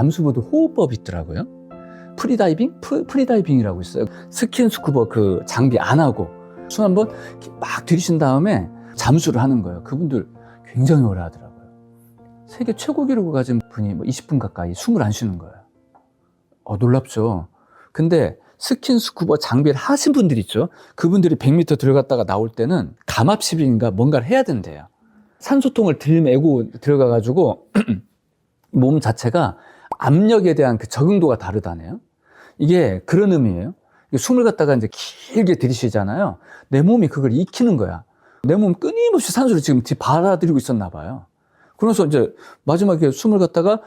잠수부도 호흡법이 있더라고요. 프리다이빙? 프리다이빙이라고 있어요. 스킨스쿠버 그 장비 안 하고 숨 한번 막 들이신 다음에 잠수를 하는 거예요. 그분들 굉장히 오래 하더라고요. 세계 최고 기록을 가진 분이 뭐 20분 가까이 숨을 안 쉬는 거예요. 놀랍죠. 근데 스킨스쿠버 장비를 하신 분들 있죠. 그분들이 100m 들어갔다가 나올 때는 감압식인가 뭔가를 해야 된대요. 산소통을 들메고 들어가가지고 몸 자체가 압력에 대한 그 적응도가 다르다네요. 이게 그런 의미예요. 숨을 갖다가 이제 길게 들이쉬잖아요. 내 몸이 그걸 익히는 거야. 내 몸 끊임없이 산소를 지금 받아들이고 있었나 봐요. 그래서 이제 마지막에 숨을 갖다가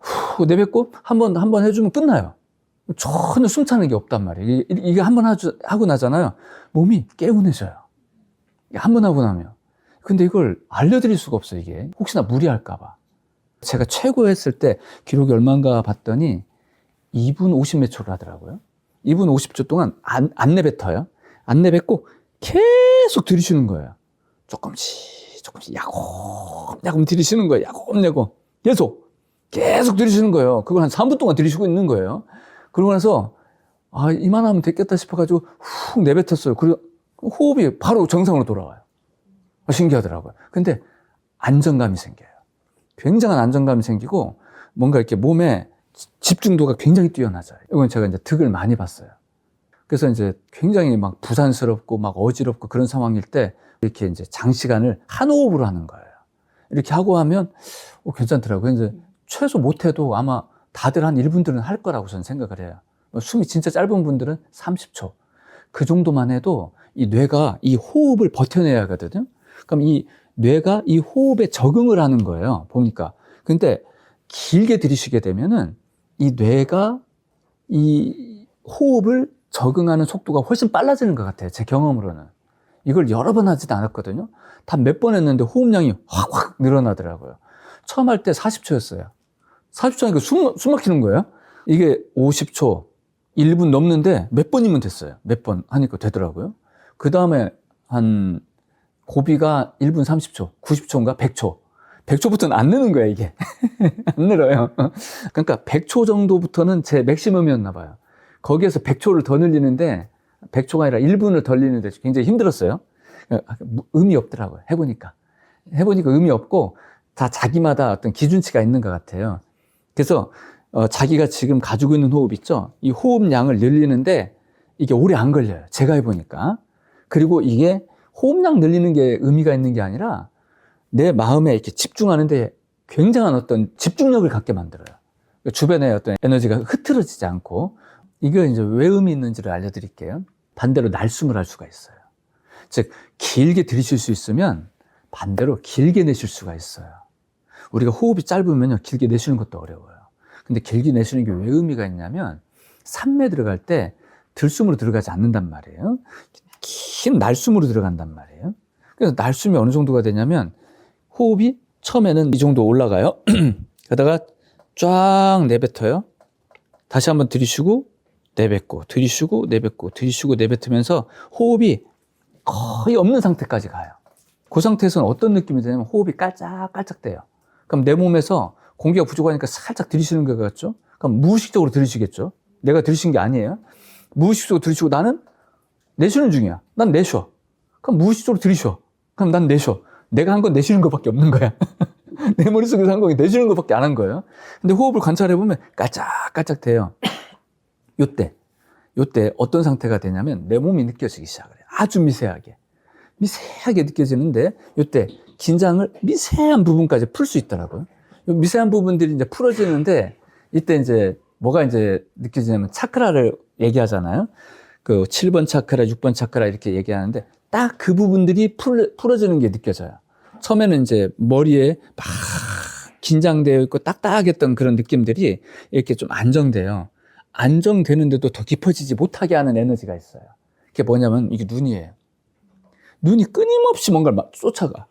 후 내뱉고 한 번 해주면 끝나요. 전혀 숨차는 게 없단 말이에요. 이게 한 번 하고 나잖아요. 몸이 개운해져요. 한 번 하고 나면. 근데 이걸 알려드릴 수가 없어요, 이게. 혹시나 무리할까봐. 제가 최고 했을 때 기록이 얼마인가 봤더니 2분 50몇 초를 하더라고요. 2분 50초 동안 안 내뱉어요. 안 내뱉고 계속 들이쉬는 거예요. 조금씩 야곰야곰 들이쉬는 거예요. 야곰야곰. 계속 들이쉬는 거예요. 그걸 한 3분 동안 들이쉬고 있는 거예요. 그러고 나서 이만하면 됐겠다 싶어가지고 훅 내뱉었어요. 그리고 호흡이 바로 정상으로 돌아와요. 신기하더라고요. 근데 안정감이 생겨요. 굉장한 안정감이 생기고 뭔가 이렇게 몸에 집중도가 굉장히 뛰어나져요. 이건 제가 이제 득을 많이 봤어요. 그래서 이제 굉장히 막 부산스럽고 막 어지럽고 그런 상황일 때 이렇게 이제 장시간을 한 호흡으로 하는 거예요. 이렇게 하고 하면 괜찮더라고요. 이제 최소 못해도 아마 다들 한 1분들은 할 거라고 저는 생각을 해요. 숨이 진짜 짧은 분들은 30초. 그 정도만 해도 이 뇌가 이 호흡을 버텨내야 하거든요. 그럼 이 뇌가 이 호흡에 적응을 하는 거예요. 보니까. 근데 길게 들이쉬게 되면은 이 뇌가 이 호흡을 적응하는 속도가 훨씬 빨라지는 것 같아요. 제 경험으로는. 이걸 여러 번 하지도 않았거든요. 다 몇 번 했는데 호흡량이 확 늘어나더라고요. 처음 할 때 40초였어요. 40초 하니까 숨 막히는 거예요. 이게 50초, 1분 넘는데 몇 번이면 됐어요. 몇 번 하니까 되더라고요. 그 다음에 한 고비가 1분 30초, 90초인가 100초. 100초부터는 안 느는 거야, 이게. 안 늘어요. 그러니까 100초 정도부터는 제 맥시멈이었나 봐요. 거기에서 100초를 더 늘리는데 100초가 아니라 1분을 더 늘리는데 굉장히 힘들었어요. 의미 없더라고요. 해보니까 의미 없고 다 자기마다 어떤 기준치가 있는 것 같아요. 그래서 자기가 지금 가지고 있는 호흡 있죠? 이 호흡량을 늘리는데 이게 오래 안 걸려요. 제가 해보니까. 그리고 이게 호흡량 늘리는 게 의미가 있는 게 아니라 내 마음에 이렇게 집중하는데 굉장한 어떤 집중력을 갖게 만들어요. 주변에 어떤 에너지가 흐트러지지 않고. 이거 이제 왜 의미 있는지를 알려드릴게요. 반대로 날숨을 할 수가 있어요. 즉, 길게 들이쉴 수 있으면 반대로 길게 내쉴 수가 있어요. 우리가 호흡이 짧으면요, 길게 내쉬는 것도 어려워요. 근데 길게 내쉬는 게 왜 의미가 있냐면, 산매 들어갈 때 들숨으로 들어가지 않는단 말이에요. 긴 날숨으로 들어간단 말이에요. 그래서 날숨이 어느 정도가 되냐면, 호흡이 처음에는 이 정도 올라가요. 그러다가 쫙 내뱉어요. 다시 한번 들이쉬고, 내뱉고, 들이쉬고, 내뱉고, 들이쉬고, 내뱉으면서 호흡이 거의 없는 상태까지 가요. 그 상태에서는 어떤 느낌이 드냐면 호흡이 깔짝깔짝 돼요. 그럼 내 몸에서 공기가 부족하니까 살짝 들이쉬는 것 같죠? 그럼 무의식적으로 들이쉬겠죠? 내가 들이쉬는 게 아니에요. 무의식적으로 들이쉬고 나는 내쉬는 중이야. 난 내쉬어. 그럼 무의식적으로 들이쉬어. 그럼 난 내쉬어. 내가 한 건 내쉬는 것밖에 없는 거야. 내 머릿속에서 한 건 내쉬는 것밖에 안 한 거예요. 근데 호흡을 관찰해보면 깔짝깔짝 돼요. 요때 어떤 상태가 되냐면 내 몸이 느껴지기 시작을 해요. 아주 미세하게 느껴지는데 요때 긴장을 미세한 부분까지 풀 수 있더라고요. 요 미세한 부분들이 이제 풀어지는데 이때 이제 뭐가 이제 느껴지냐면 차크라를 얘기하잖아요. 그 7번 차크라, 6번 차크라 이렇게 얘기하는데 딱 그 부분들이 풀어지는 게 느껴져요. 처음에는 이제 머리에 막 긴장되어 있고 딱딱했던 그런 느낌들이 이렇게 좀 안정돼요. 안정되는데도 더 깊어지지 못하게 하는 에너지가 있어요. 그게 뭐냐면 이게 눈이에요. 눈이 끊임없이 뭔가를 막 쫓아가.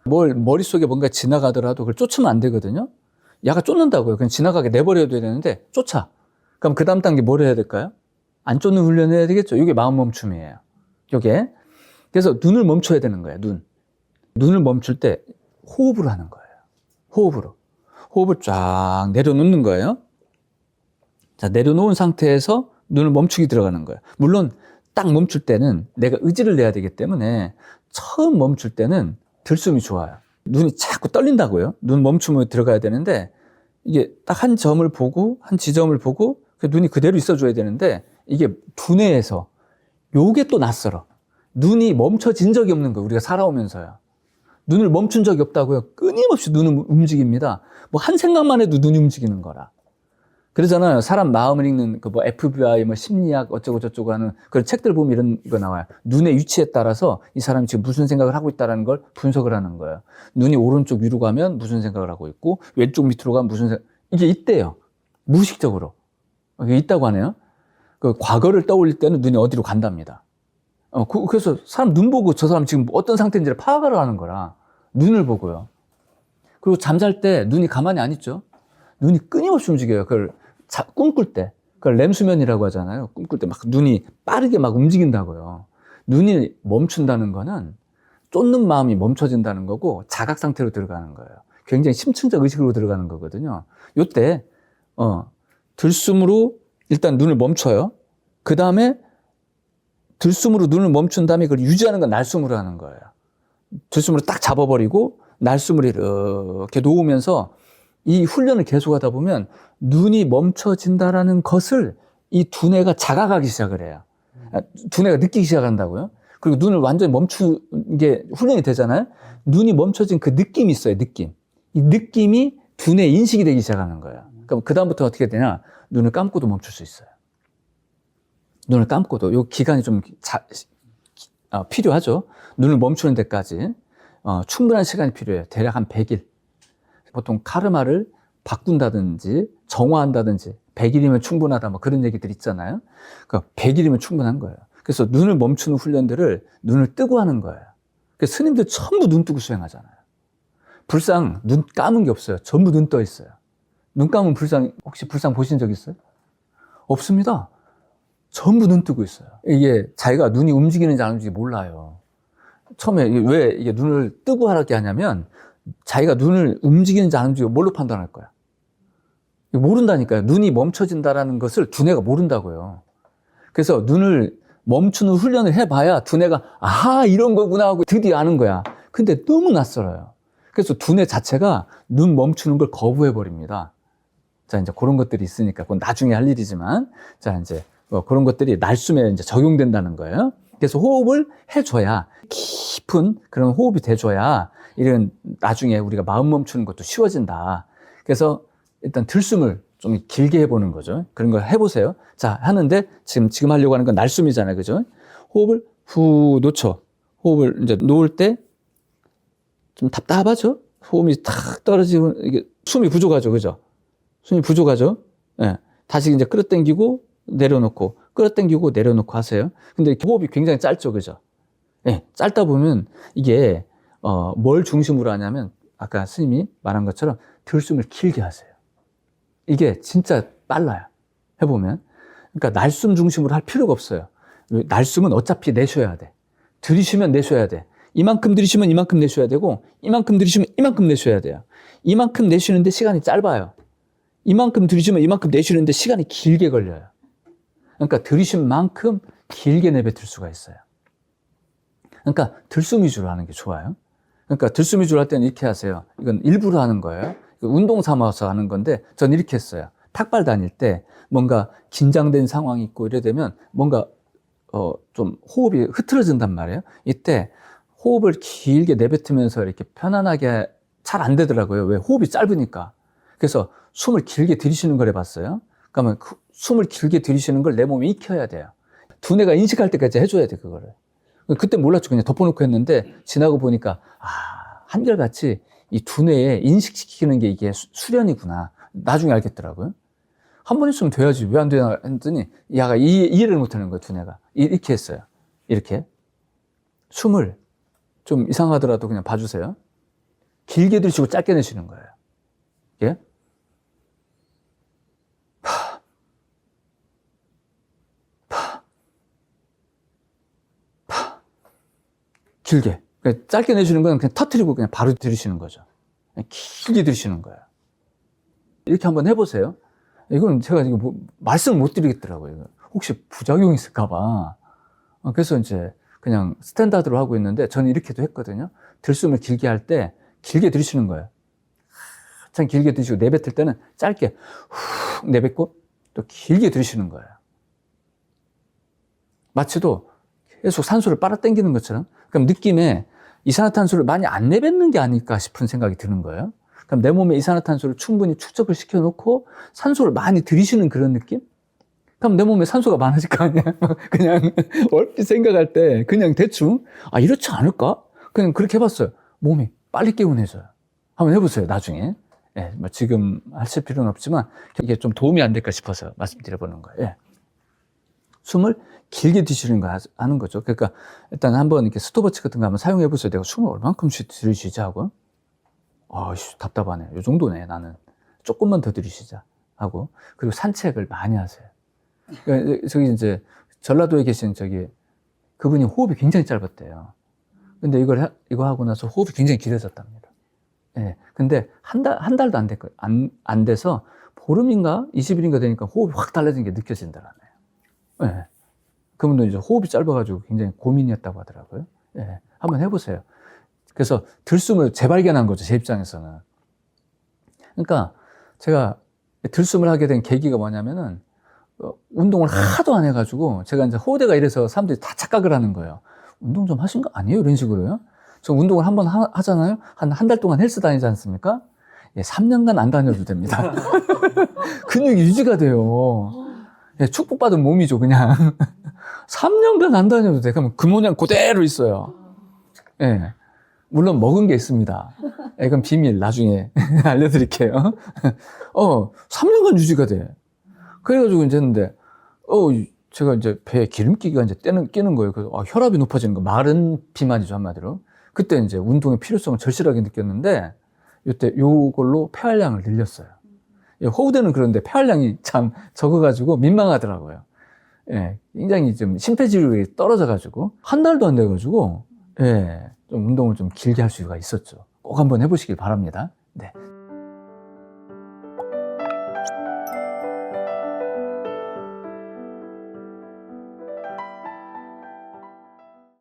머릿속에 뭔가 지나가더라도 그걸 쫓으면 안 되거든요. 야가 쫓는다고요. 그냥 지나가게 내버려야 되는데 쫓아. 그럼 그 다음 단계 뭘 해야 될까요? 안 쫓는 훈련을 해야 되겠죠. 이게 마음 멈춤이에요. 이게. 그래서 눈을 멈춰야 되는 거예요. 눈을 멈출 때 호흡으로 하는 거예요. 호흡을 쫙 내려놓는 거예요. 자, 내려놓은 상태에서 눈을 멈추기 들어가는 거예요. 물론 딱 멈출 때는 내가 의지를 내야 되기 때문에 처음 멈출 때는 들숨이 좋아요. 눈이 자꾸 떨린다고요. 눈 멈추면 들어가야 되는데 이게 딱 한 점을 보고 한 지점을 보고 눈이 그대로 있어줘야 되는데 이게 두뇌에서 요게 또 낯설어. 눈이 멈춰진 적이 없는 거예요. 우리가 살아오면서요. 눈을 멈춘 적이 없다고요. 끊임없이 눈은 움직입니다. 뭐 한 생각만 해도 눈이 움직이는 거라. 그러잖아요. 사람 마음을 읽는 그 뭐 FBI 뭐 심리학 어쩌고 저쩌고 하는 그런 책들 보면 이런 거 나와요. 눈의 위치에 따라서 이 사람이 지금 무슨 생각을 하고 있다는 걸 분석을 하는 거예요. 눈이 오른쪽 위로 가면 무슨 생각을 하고 있고 왼쪽 밑으로 가면 무슨 생각, 이게 있대요. 무의식적으로. 이게 있다고 하네요. 그 과거를 떠올릴 때는 눈이 어디로 간답니다. 그래서 사람 눈 보고 저 사람 지금 어떤 상태인지를 파악을 하는 거라. 눈을 보고요. 그리고 잠잘 때 눈이 가만히 안 있죠. 눈이 끊임없이 움직여요. 그걸 꿈꿀 때. 그걸 렘수면이라고 하잖아요. 꿈꿀 때 막 눈이 빠르게 막 움직인다고요. 눈이 멈춘다는 거는 쫓는 마음이 멈춰진다는 거고 자각 상태로 들어가는 거예요. 굉장히 심층적 의식으로 들어가는 거거든요. 요때 들숨으로 일단 눈을 멈춰요. 그 다음에 들숨으로 눈을 멈춘 다음에 그걸 유지하는 건 날숨으로 하는 거예요. 들숨으로 딱 잡아버리고 날숨으로 이렇게 놓으면서 이 훈련을 계속하다 보면 눈이 멈춰진다라는 것을 이 두뇌가 자각하기 시작을 해요. 두뇌가 느끼기 시작한다고요. 그리고 눈을 완전히 멈추는 게 훈련이 되잖아요. 눈이 멈춰진 그 느낌이 있어요. 느낌. 이 느낌이 두뇌 인식이 되기 시작하는 거예요. 그럼 그 다음부터 어떻게 되냐? 눈을 감고도 멈출 수 있어요. 눈을 감고도. 요 기간이 좀 필요하죠. 눈을 멈추는 데까지 충분한 시간이 필요해요. 대략 한 100일. 보통 카르마를 바꾼다든지 정화한다든지 100일이면 충분하다 뭐 그런 얘기들 있잖아요. 그러니까 100일이면 충분한 거예요. 그래서 눈을 멈추는 훈련들을 눈을 뜨고 하는 거예요. 그래서 스님들 전부 눈 뜨고 수행하잖아요. 불상 눈 감은 게 없어요. 전부 눈 떠 있어요. 눈 감은 불상 혹시 불상 보신 적 있어요? 없습니다. 전부 눈 뜨고 있어요. 이게 자기가 눈이 움직이는지 안 움직이는지 몰라요. 처음에 왜 이게 눈을 뜨고 하게 하냐면 자기가 눈을 움직이는지 안 움직이는지 뭘로 판단할 거야? 모른다니까요. 눈이 멈춰진다라는 것을 두뇌가 모른다고요. 그래서 눈을 멈추는 훈련을 해봐야 두뇌가 아하 이런 거구나 하고 드디어 아는 거야. 근데 너무 낯설어요. 그래서 두뇌 자체가 눈 멈추는 걸 거부해버립니다. 자, 이제 그런 것들이 있으니까 그건 나중에 할 일이지만 자, 이제 그런 것들이 날숨에 이제 적용된다는 거예요. 그래서 호흡을 해줘야 깊은 그런 호흡이 돼줘야 이런 나중에 우리가 마음 멈추는 것도 쉬워진다. 그래서 일단 들숨을 좀 길게 해보는 거죠. 그런 걸 해보세요. 자, 하는데 지금 하려고 하는 건 날숨이잖아요. 그죠? 호흡을 후 놓쳐. 호흡을 이제 놓을 때 좀 답답하죠? 호흡이 탁 떨어지고 이게 숨이 부족하죠. 그죠? 숨이 부족하죠? 예. 네. 다시 이제 끌어당기고 내려놓고 끌어당기고 내려놓고 하세요. 근데 호흡이 굉장히 짧죠. 그죠? 예. 네. 짧다 보면 이게 뭘 중심으로 하냐면 아까 스님이 말한 것처럼 들숨을 길게 하세요. 이게 진짜 빨라요. 해보면. 그러니까 날숨 중심으로 할 필요가 없어요. 날숨은 어차피 내쉬어야 돼. 들이쉬면 내쉬어야 돼. 이만큼 들이쉬면 이만큼 내쉬어야 되고 이만큼 들이쉬면 이만큼 내쉬어야 돼요. 이만큼 내쉬는데 시간이 짧아요. 이만큼 들이쉬면 이만큼 내쉬는데 시간이 길게 걸려요. 그러니까 들이쉰 만큼 길게 내뱉을 수가 있어요. 그러니까 들숨 위주로 하는 게 좋아요. 그러니까 들숨 위주로 할 때는 이렇게 하세요. 이건 일부러 하는 거예요. 운동 삼아서 하는 건데 전 이렇게 했어요. 탁발 다닐 때 뭔가 긴장된 상황이 있고 이래 되면 뭔가 좀 호흡이 흐트러진단 말이에요. 이때 호흡을 길게 내뱉으면서 이렇게 편안하게 잘 안 되더라고요. 왜? 호흡이 짧으니까. 그래서 숨을 길게 들이쉬는 걸 해봤어요. 그러면 숨을 길게 들이쉬는 걸 내 몸이 익혀야 돼요. 두뇌가 인식할 때까지 해줘야 돼, 그거를. 그때 몰랐죠. 그냥 덮어놓고 했는데 지나고 보니까 한결같이 이 두뇌에 인식시키는 게 이게 수련이구나. 나중에 알겠더라고요. 한 번 했으면 돼야지. 왜 안 되나 했더니 야가 이해를 못하는 거예요, 두뇌가. 이렇게 했어요. 이렇게. 숨을 좀 이상하더라도 그냥 봐주세요. 길게 들이쉬고 짧게 내쉬는 거예요. 예? 길게. 그러니까 짧게 내쉬는 건 그냥 터뜨리고 그냥 바로 들이쉬는 거죠. 그냥 길게 들이쉬는 거예요. 이렇게 한번 해보세요. 이건 제가 지금 말씀을 못 드리겠더라고요. 혹시 부작용이 있을까봐. 그래서 이제 그냥 스탠다드로 하고 있는데 저는 이렇게도 했거든요. 들숨을 길게 할 때 길게 들이쉬는 거예요. 참 길게 들이쉬고 내뱉을 때는 짧게 훅 내뱉고 또 길게 들이쉬는 거예요. 마치도 계속 산소를 빨아당기는 것처럼. 그럼 느낌에 이산화탄소를 많이 안 내뱉는 게 아닐까 싶은 생각이 드는 거예요. 그럼 내 몸에 이산화탄소를 충분히 축적을 시켜놓고 산소를 많이 들이쉬는 그런 느낌? 그럼 내 몸에 산소가 많아질 거 아니야? 그냥 얼핏 생각할 때 그냥 대충 이렇지 않을까? 그냥 그렇게 해봤어요. 몸이 빨리 개운해져요. 한번 해보세요, 나중에. 예, 뭐 지금 하실 필요는 없지만 이게 좀 도움이 안 될까 싶어서 말씀드려보는 거예요. 예. 숨을 길게 들이쉬는 거 하는 거죠. 그러니까 일단 한번 이렇게 스톱워치 같은 거 한번 사용해 보세요. 내가 숨을 얼만큼 들이쉬지 하고. 답답하네. 요 정도네, 나는. 조금만 더 들이쉬자 하고. 그리고 산책을 많이 하세요. 그러니까 저기 이제 전라도에 계신 그분이 호흡이 굉장히 짧았대요. 근데 이거 하고 나서 호흡이 굉장히 길어졌답니다. 예. 근데 한 달도 안 돼서 보름인가 20일인가 되니까 호흡이 확 달라진 게 느껴진다라네요. 예. 그분도 이제 호흡이 짧아가지고 굉장히 고민이었다고 하더라고요. 예. 한번 해보세요. 그래서 들숨을 재발견한 거죠, 제 입장에서는. 그러니까 제가 들숨을 하게 된 계기가 뭐냐면은 운동을 하도 안 해가지고 제가 이제 호흡대가 이래서 사람들이 다 착각을 하는 거예요. 운동 좀 하신 거 아니에요? 이런 식으로요. 저 운동을 한번 하잖아요. 한 달 동안 헬스 다니지 않습니까? 예, 3년간 안 다녀도 됩니다. 근육이 유지가 돼요. 예, 축복받은 몸이죠, 그냥. 3년간 안 다녀도 돼. 그러면 그 모양 그대로 있어요. 예. 물론 먹은 게 있습니다. 예, 그건 비밀, 나중에 알려드릴게요. 3년간 유지가 돼. 그래가지고 이제 했는데, 제가 이제 배에 기름기가 이제 끼는 거예요. 그래서 혈압이 높아지는 거. 마른 비만이죠, 한마디로. 그때 이제 운동의 필요성을 절실하게 느꼈는데, 이때 요걸로 폐활량을 늘렸어요. 예, 호흡대는 그런데 폐활량이 참 적어가지고 민망하더라고요. 예, 굉장히 좀 심폐지력이 떨어져가지고, 한 달도 안 돼가지고, 예, 좀 운동을 좀 길게 할 수가 있었죠. 꼭 한번 해보시길 바랍니다. 네.